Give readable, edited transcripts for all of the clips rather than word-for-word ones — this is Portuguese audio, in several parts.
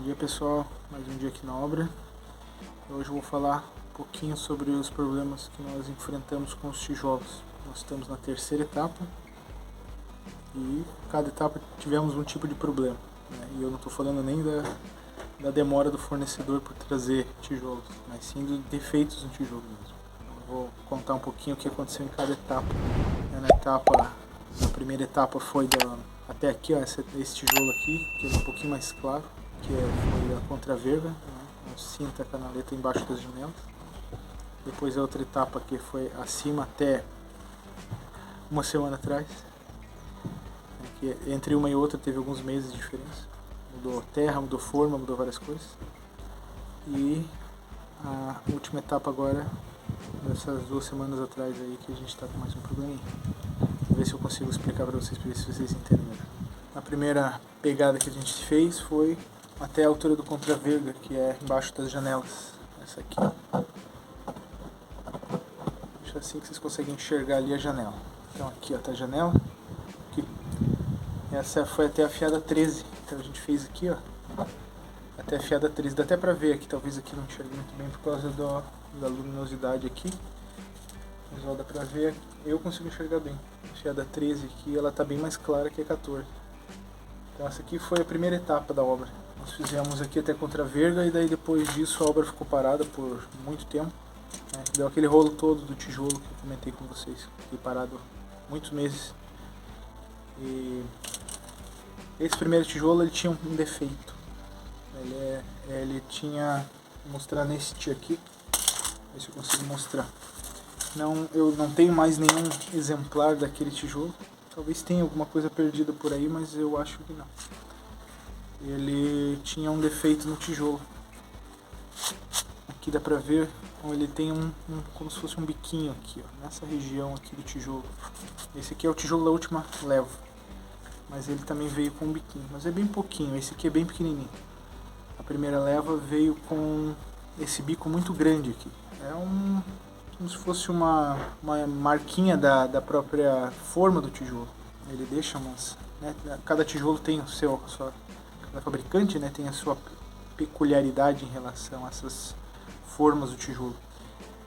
Bom dia pessoal, mais um dia aqui na obra. Hoje eu vou falar um pouquinho sobre os problemas que nós enfrentamos com os tijolos. Nós estamos na terceira etapa e cada etapa tivemos um tipo de problema, né? E eu não estou falando nem da demora do fornecedor por trazer tijolos, mas sim dos defeitos no tijolo mesmo. Eu vou contar um pouquinho o que aconteceu em cada etapa. Na primeira etapa foi até aqui, ó, esse tijolo aqui, que é um pouquinho mais claro, que foi a contraverga, né? A cinta canaleta embaixo das janelas. Depois a outra etapa que foi acima até uma semana atrás, né? Que entre uma e outra teve alguns meses de diferença. Mudou terra, mudou forma, mudou várias coisas. E a última etapa agora, dessas 2 semanas atrás aí, que a gente está com mais um probleminha. Vou ver se eu consigo explicar para vocês se vocês entendem melhor. A primeira pegada que a gente fez foi até a altura do contraverga, que é embaixo das janelas. Essa aqui. Deixa assim que vocês conseguem enxergar ali a janela. Então aqui está a janela. Aqui. Essa foi até a fiada 13. Então a gente fez aqui, ó, até a fiada 13. Dá até pra ver aqui, talvez aqui não enxergue muito bem por causa da luminosidade aqui. Mas ó, dá pra ver, eu consigo enxergar bem. A fiada 13 aqui, ela tá bem mais clara que a 14. Então essa aqui foi a primeira etapa da obra. Nós fizemos aqui até contraverga e daí depois disso a obra ficou parada por muito tempo, né? Deu aquele rolo todo do tijolo que eu comentei com vocês, fiquei parado muitos meses. E esse primeiro tijolo ele tinha um defeito. Ele tinha, vou mostrar neste aqui, ver se eu consigo mostrar. Eu não tenho mais nenhum exemplar daquele tijolo. Talvez tenha alguma coisa perdida por aí, mas eu acho que não. Ele tinha um defeito no tijolo. Aqui dá pra ver, ele tem como se fosse um biquinho aqui, ó, nessa região aqui do tijolo. Esse aqui é o tijolo da última leva, mas ele também veio com um biquinho, mas é bem pouquinho. Esse aqui é bem pequenininho. A primeira leva veio com esse bico muito grande aqui. É como se fosse uma marquinha da própria forma do tijolo. Ele deixa umas, né, cada tijolo tem o seu, cada fabricante, né, tem a sua peculiaridade em relação a essas formas do tijolo.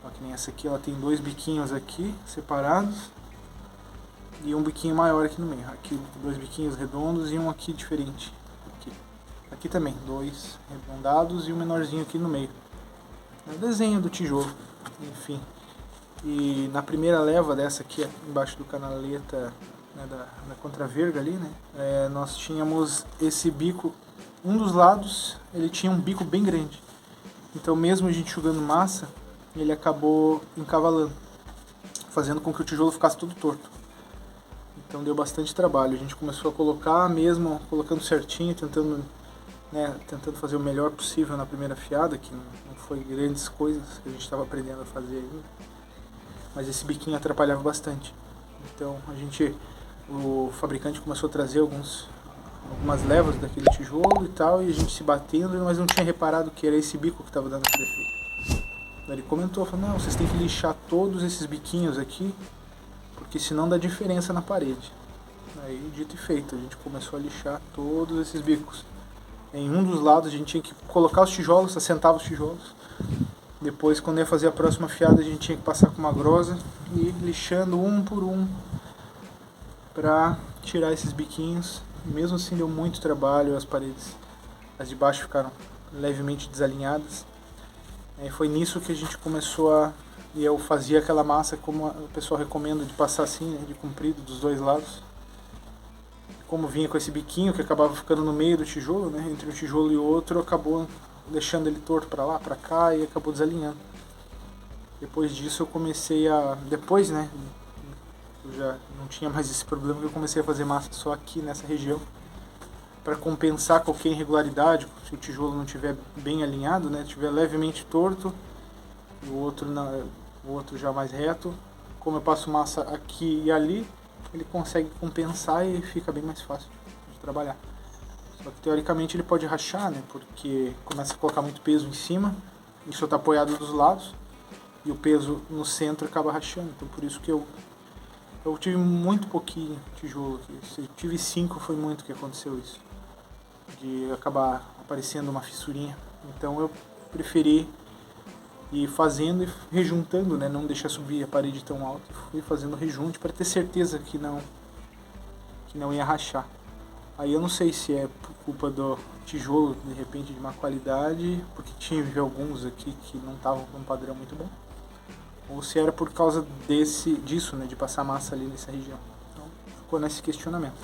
Ó, que nem essa aqui, ela tem 2 biquinhos aqui separados e um biquinho maior aqui no meio. Aqui 2 biquinhos redondos e um aqui diferente. Aqui também 2 arredondados e um menorzinho aqui no meio. É o desenho do tijolo, enfim. E na primeira leva dessa aqui, embaixo do canaleta, né, da contraverga ali, né, nós tínhamos esse bico, um dos lados ele tinha um bico bem grande. Então mesmo a gente jogando massa, ele acabou encavalando, fazendo com que o tijolo ficasse todo torto. Então deu bastante trabalho. A gente começou a colocar, mesmo colocando certinho, tentando fazer o melhor possível na primeira fiada, que não foi grandes coisas que a gente estava aprendendo a fazer ainda. Mas esse biquinho atrapalhava bastante. Então o fabricante começou a trazer algumas levas daquele tijolo e tal, e a gente se batendo, mas não tinha reparado que era esse bico que estava dando esse defeito. Daí ele comentou, falou, não, vocês têm que lixar todos esses biquinhos aqui, porque senão dá diferença na parede. Aí, dito e feito, a gente começou a lixar todos esses bicos. Em um dos lados a gente tinha que colocar os tijolos, assentava os tijolos. Depois, quando ia fazer a próxima fiada, a gente tinha que passar com uma grosa e ir lixando um por um para tirar esses biquinhos. Mesmo assim deu muito trabalho, as paredes, as de baixo ficaram levemente desalinhadas. E foi nisso que a gente começou e eu fazia aquela massa como o pessoal recomenda, de passar assim, né, de comprido dos 2 lados. Como vinha com esse biquinho que acabava ficando no meio do tijolo, né, entre um tijolo e o outro, acabou deixando ele torto para lá, para cá, e acabou desalinhando. Depois disso eu comecei depois, né, eu já não tinha mais esse problema, que eu comecei a fazer massa só aqui nessa região, para compensar qualquer irregularidade. Se o tijolo não estiver bem alinhado, né, estiver levemente torto, e o outro já mais reto, como eu passo massa aqui e ali, ele consegue compensar e fica bem mais fácil de trabalhar. Só que teoricamente ele pode rachar, né, porque começa a colocar muito peso em cima, isso está apoiado dos lados, e o peso no centro acaba rachando. Então por isso que eu tive muito pouquinho tijolo aqui. Se eu tive 5 foi muito que aconteceu isso. de acabar aparecendo uma fissurinha. Então eu preferi ir fazendo e rejuntando, né? Não deixar subir a parede tão alta. Fui fazendo rejunte para ter certeza que não ia rachar. Aí eu não sei se é por culpa do tijolo, de repente, de má qualidade, porque tive alguns aqui que não estavam com um padrão muito bom, ou se era por causa disso, né, de passar massa ali nessa região. Então ficou nesse questionamento.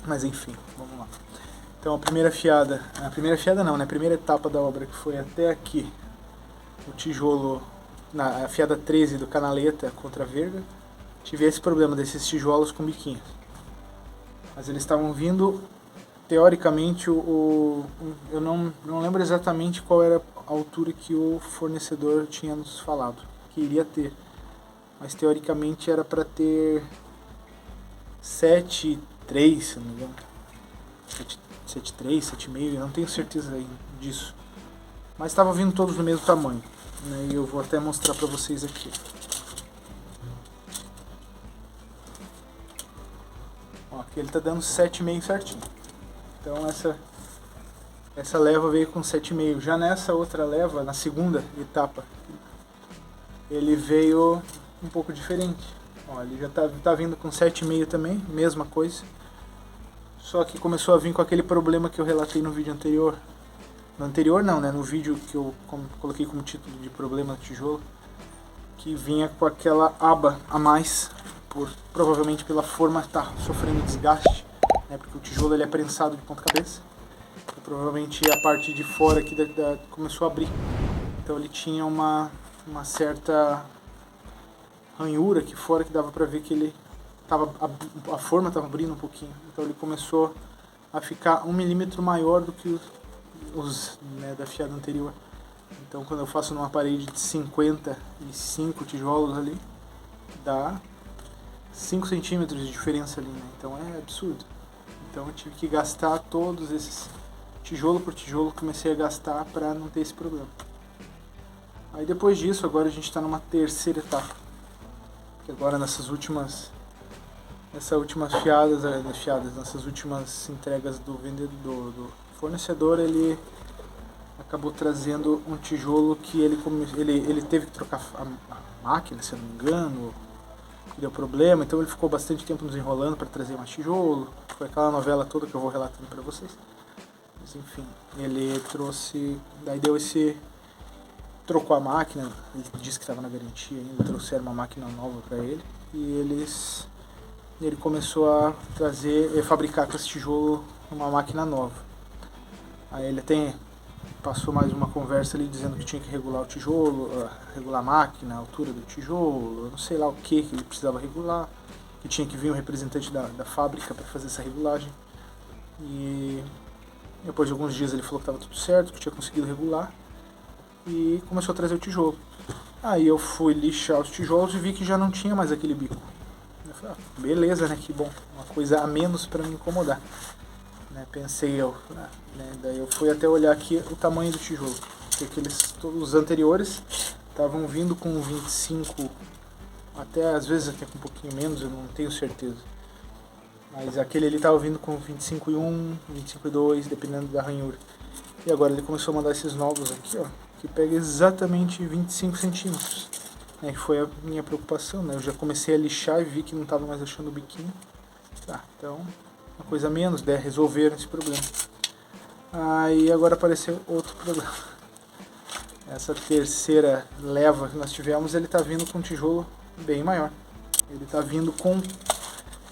Mas enfim, vamos lá. Então a primeira etapa da obra, que foi até aqui, o tijolo, a fiada 13 do canaleta contra a verga, tive esse problema desses tijolos com biquinhos. Mas eles estavam vindo, teoricamente, eu não lembro exatamente qual era a altura que o fornecedor tinha nos falado que iria ter. Mas teoricamente era para ter 7,3, se não me engano. 7,3, 7,5, eu não tenho certeza disso. Mas estavam vindo todos do mesmo tamanho, né? E eu vou até mostrar para vocês aqui. Ó, aqui ele está dando 7,5 certinho. Então essa leva veio com 7,5. Já nessa outra leva, na segunda etapa, ele veio um pouco diferente. Ó, ele já tá vindo com 7,5 também, mesma coisa. Só que começou a vir com aquele problema que eu relatei no vídeo anterior. No anterior não, né? No vídeo que eu coloquei como título de problema do tijolo, que vinha com aquela aba a mais, provavelmente pela forma tá sofrendo desgaste, né? Porque o tijolo ele é prensado de ponta cabeça. Então, provavelmente a parte de fora aqui começou a abrir. Então ele tinha uma certa ranhura aqui fora que dava pra ver que ele a forma estava abrindo um pouquinho. Então ele começou a ficar 1 milímetro maior do que os né, da fiada anterior. Então quando eu faço numa parede de 55 tijolos ali, dá 5 centímetros de diferença ali, né? Então é absurdo. Então eu tive que gastar todos esses, tijolo por tijolo, comecei a gastar para não ter esse problema. Aí depois disso, agora a gente está numa terceira etapa. Que agora nessas últimas nessas últimas entregas do vendedor, do fornecedor, ele acabou trazendo um tijolo que ele teve que trocar a máquina, se eu não me engano, que deu problema, então ele ficou bastante tempo nos enrolando para trazer mais tijolo. Foi aquela novela toda que eu vou relatando para vocês. Mas enfim, ele trouxe, daí trocou a máquina, ele disse que estava na garantia ainda, trouxeram uma máquina nova para ele, e ele começou a fabricar com esse tijolo uma máquina nova. Aí ele passou mais uma conversa ali dizendo que tinha que regular o tijolo, regular a máquina, a altura do tijolo, não sei lá o que ele precisava regular, que tinha que vir um representante da fábrica para fazer essa regulagem. E depois de alguns dias ele falou que estava tudo certo, que tinha conseguido regular, e começou a trazer o tijolo. Aí eu fui lixar os tijolos e vi que já não tinha mais aquele bico. Eu falei, beleza, né, que bom, uma coisa a menos para me incomodar, né, pensei eu, né, daí eu fui até olhar aqui o tamanho do tijolo, porque os anteriores estavam vindo com 25, até às vezes até com um pouquinho menos, eu não tenho certeza, mas aquele ali estava vindo com 25,1, 25,2, dependendo da ranhura. E agora ele começou a mandar esses novos aqui, ó, que pega exatamente 25 centímetros. Que foi a minha preocupação, né? Eu já comecei a lixar e vi que não estava mais achando o biquinho. Tá, então, uma coisa a menos, né? Resolveram esse problema. Aí agora apareceu outro problema. Essa terceira leva que nós tivemos, ele está vindo com um tijolo bem maior. Ele está vindo com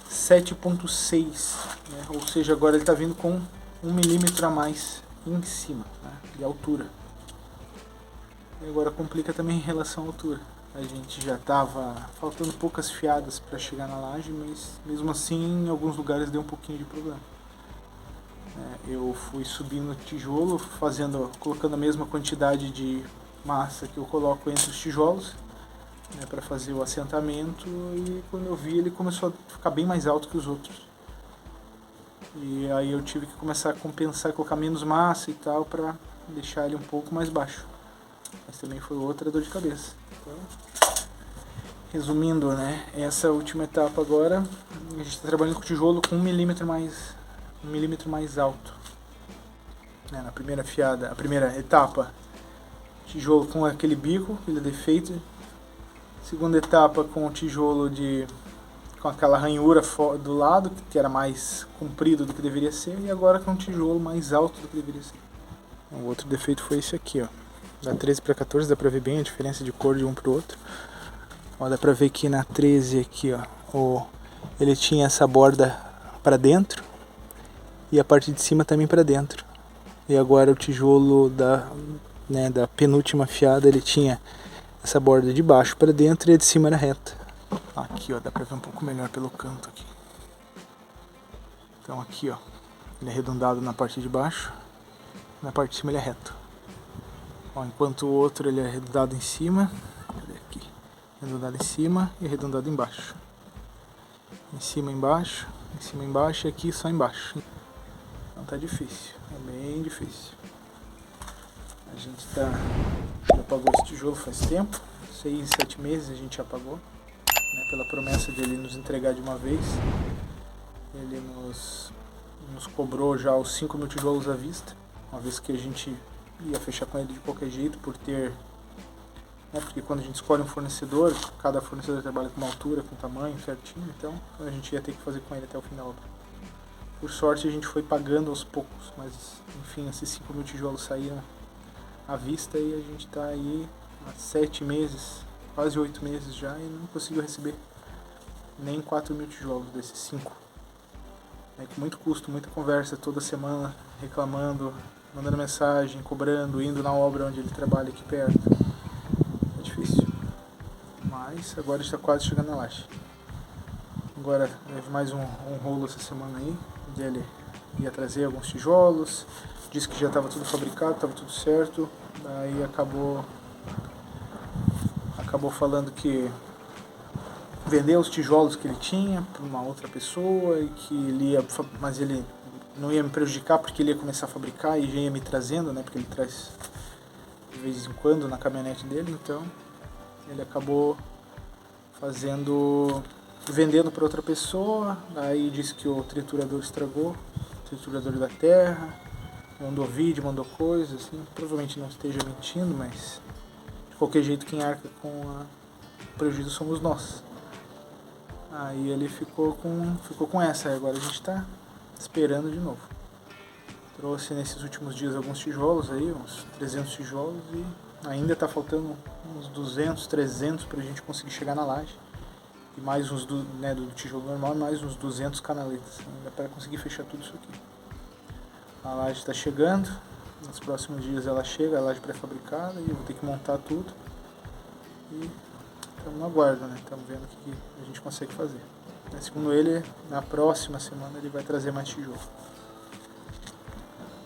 7,6, né? Ou seja, agora ele está vindo com 1 milímetro a mais em cima, né, de altura. E agora complica também em relação à altura. A gente já estava faltando poucas fiadas para chegar na laje, mas mesmo assim em alguns lugares deu um pouquinho de problema. Eu fui subindo o tijolo, colocando a mesma quantidade de massa que eu coloco entre os tijolos, né, para fazer o assentamento, e quando eu vi ele começou a ficar bem mais alto que os outros. E aí eu tive que começar a compensar, colocar menos massa e tal, para deixar ele um pouco mais baixo. Mas também foi outra dor de cabeça. Então, resumindo, né, essa última etapa agora, a gente está trabalhando com tijolo com 1 milímetro mais 1 milímetro mais alto. Né, na primeira fiada, a primeira etapa, tijolo com aquele bico, aquele defeito. Segunda etapa com o tijolo com aquela ranhura do lado, que era mais comprido do que deveria ser, e agora com um tijolo mais alto do que deveria ser. O outro defeito foi esse aqui, ó. Da 13 para 14 dá pra ver bem a diferença de cor de um pro outro. Ó, dá pra ver que na 13 aqui, ó, ele tinha essa borda para dentro e a parte de cima também para dentro. E agora o tijolo da penúltima fiada, ele tinha essa borda de baixo para dentro e a de cima era reta. Aqui, ó, dá pra ver um pouco melhor pelo canto aqui. Então aqui, ó, ele é arredondado na parte de baixo, na parte de cima ele é reto. Ó, enquanto o outro ele é arredondado em cima, cadê aqui? Arredondado em cima e arredondado embaixo. Em cima, embaixo, em cima, embaixo e aqui só embaixo. Então tá difícil, é bem difícil. A gente já pagou esse tijolo faz tempo, 6, 7 meses a gente já pagou, né, pela promessa dele nos entregar de uma vez. Ele nos cobrou já os 5 mil tijolos à vista, uma vez que a gente ia fechar com ele de qualquer jeito, porque quando a gente escolhe um fornecedor, cada fornecedor trabalha com uma altura, com tamanho certinho, então a gente ia ter que fazer com ele até o final. Por sorte a gente foi pagando aos poucos, mas enfim, esses 5 mil tijolos saíram à vista e a gente está aí há 7 meses, quase 8 meses já, e não conseguiu receber nem 4 mil tijolos desses 5. Com muito custo, muita conversa toda semana, reclamando, mandando mensagem, cobrando, indo na obra onde ele trabalha aqui perto. É difícil, mas agora está quase chegando na laje. Agora teve mais um rolo essa semana aí, onde ele ia trazer alguns tijolos, disse que já estava tudo fabricado, estava tudo certo, daí acabou falando que vendeu os tijolos que ele tinha para uma outra pessoa, e que mas ele não ia me prejudicar porque ele ia começar a fabricar e já ia me trazendo, né, porque ele traz de vez em quando na caminhonete dele, então ele acabou vendendo para outra pessoa, aí disse que o triturador estragou, o triturador da terra, mandou vídeo, mandou coisas, assim, provavelmente não esteja mentindo, mas de qualquer jeito quem arca com o prejuízo somos nós. Aí ele ficou com essa, agora a gente está esperando de novo. Trouxe nesses últimos dias alguns tijolos aí, uns 300 tijolos, e ainda está faltando uns 200, 300 para a gente conseguir chegar na laje. E mais uns do tijolo normal, mais uns 200 canaletas, ainda para conseguir fechar tudo isso aqui. A laje está chegando, nos próximos dias ela chega, a laje pré-fabricada, e eu vou ter que montar tudo. E estamos no aguardo, né? Estamos vendo o que a gente consegue fazer. Segundo ele, na próxima semana ele vai trazer mais tijolo.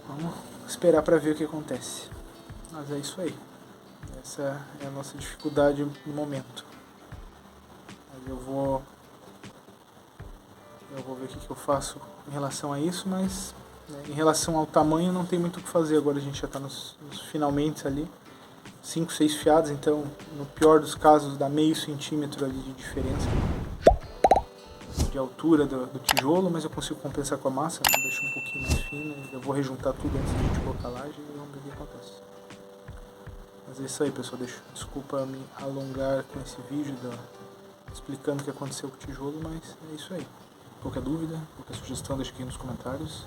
Vamos esperar para ver o que acontece. Mas é isso aí. Essa é a nossa dificuldade no momento. Mas eu vou ver o que eu faço em relação a isso, mas em relação ao tamanho não tem muito o que fazer. Agora a gente já está nos finalmente ali. 5, 6 fiadas, então no pior dos casos dá meio centímetro ali de diferença de altura do tijolo, mas eu consigo compensar com a massa, deixo um pouquinho mais fino, eu vou rejuntar tudo antes de a gente colocar a laje e vamos ver o que acontece. Mas é isso aí, pessoal, desculpa me alongar com esse vídeo explicando o que aconteceu com o tijolo, mas é isso aí. Qualquer dúvida, qualquer sugestão, deixa aqui nos comentários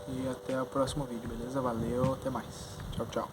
e até o próximo vídeo, beleza? Valeu, até mais. Tchau, tchau.